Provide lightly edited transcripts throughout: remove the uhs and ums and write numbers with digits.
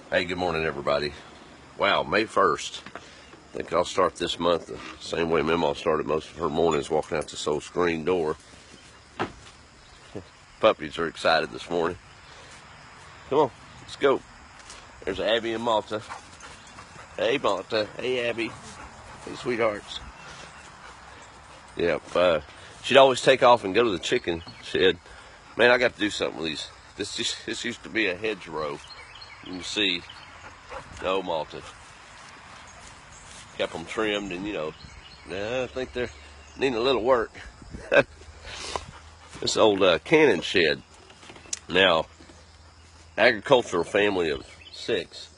Hey, good morning, everybody. Wow, May 1st. I think I'll start this month the same way Mima started most of her mornings, walking out this old screen door. Puppies are excited this morning. Come on, let's go. There's Abby and Malta. Hey, Malta. Hey, Abby. Hey, sweethearts. Yep, she'd always take off and go to the chicken shed. Man, I got to do something with these. This used to be a hedgerow. You can see, no, Malta. Kept them trimmed, and I think they're needing a little work. This old cannon shed. Now, agricultural family of 6.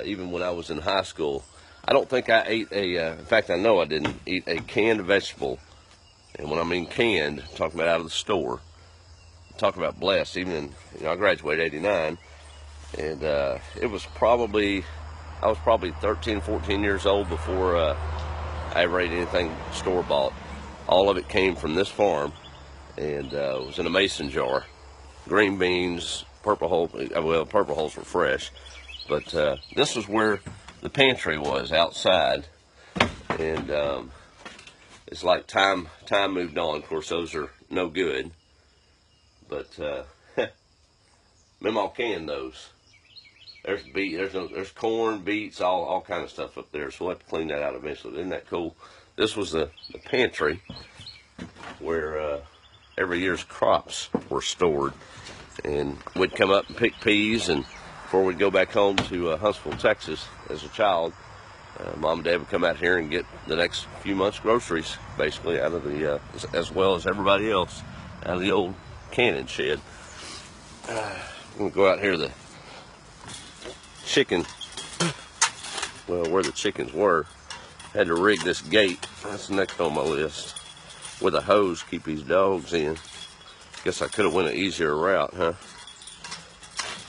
Even when I was in high school, I don't think I ate in fact, I know I didn't eat a canned vegetable. And when I mean canned, I'm talking about out of the store. I'm talking about blessed. Even in, I graduated '89, and I was probably 13, 14 years old before I ever ate anything store-bought. All of it came from this farm, and it was in a mason jar. Green beans, purple hulls. Well, purple hulls were fresh, but this was where the pantry was outside, and it's like time moved on. Of course, those are no good, but Mima canned those. There's corn, beets, all kind of stuff up there. So we'll have to clean that out eventually. Isn't that cool? This was the pantry where every year's crops were stored, and we'd come up and pick peas, and before we'd go back home to Huntsville, Texas, as a child, Mom and Dad would come out here and get the next few months' groceries, basically out of the as well as everybody else, out of the old cannon shed. I'm gonna go out here to the chicken, well, where the chickens were. Had to rig this gate, that's next on my list, with a hose, keep these dogs in. Guess I could have went an easier route, huh?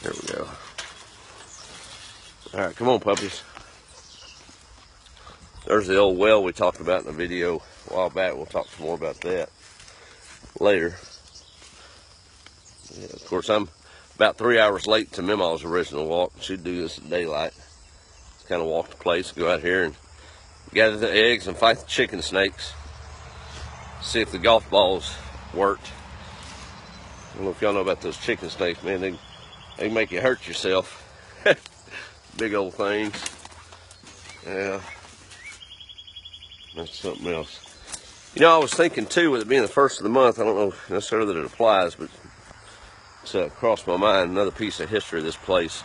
There we go. All right, come on, puppies. There's the old well we talked about in the video a while back. We'll talk some more about that later. Yeah, of course, I'm about 3 hours late to Mima's original walk. She'd do this at daylight. Just kind of walk the place, go out here and gather the eggs and fight the chicken snakes. See if the golf balls worked. I don't know if y'all know about those chicken snakes, man. They can make you hurt yourself. Big old things. Yeah. That's something else. I was thinking too, with it being the first of the month, I don't know necessarily that it applies, but it's crossed my mind, another piece of history of this place.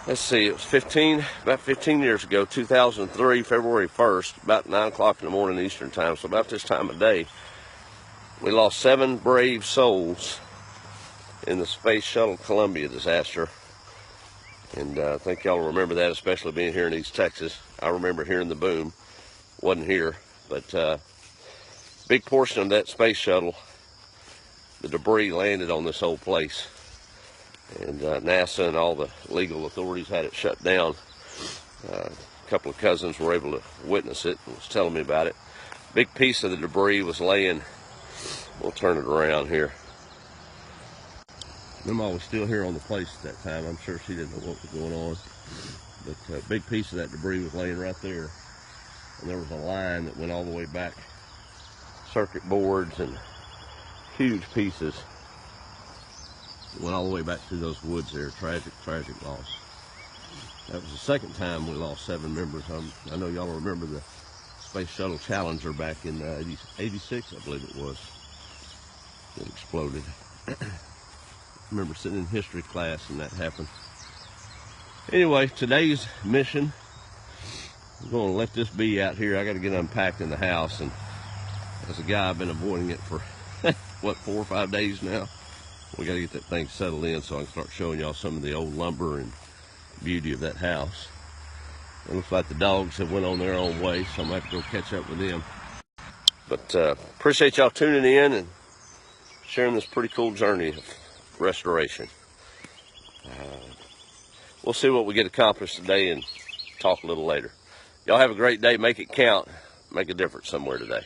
Let's see, it was about 15 years ago, 2003, February 1st, about 9 o'clock in the morning Eastern time, so about this time of day, we lost 7 brave souls in the Space Shuttle Columbia disaster. And I think y'all remember that, especially being here in East Texas. I remember hearing the boom. Wasn't here, but big portion of that space shuttle, the debris landed on this whole place, and NASA and all the legal authorities had it shut down. A couple of cousins were able to witness it and was telling me about it. Big piece of the debris was laying, we'll turn it around here. Mima was still here on the place at that time. I'm sure she didn't know what was going on, but a big piece of that debris was laying right there. And there was a line that went all the way back, circuit boards and huge pieces. It went all the way back through those woods there. Tragic loss. That was the second time we lost 7 members. I know y'all remember the Space Shuttle Challenger back in 86, I believe it was. It exploded. I remember sitting in history class and that happened. Anyway, today's mission, I'm going to let this be out here. I got to get unpacked in the house, and as a guy, I've been avoiding it for what, 4 or 5 days now. We got to get that thing settled in so I can start showing y'all some of the old lumber and beauty of that house. It looks like the dogs have went on their own way, so I'm going to have to go catch up with them. But appreciate y'all tuning in and sharing this pretty cool journey of restoration. We'll see what we get accomplished today and talk a little later. Y'all have a great day. Make it count. Make a difference somewhere today.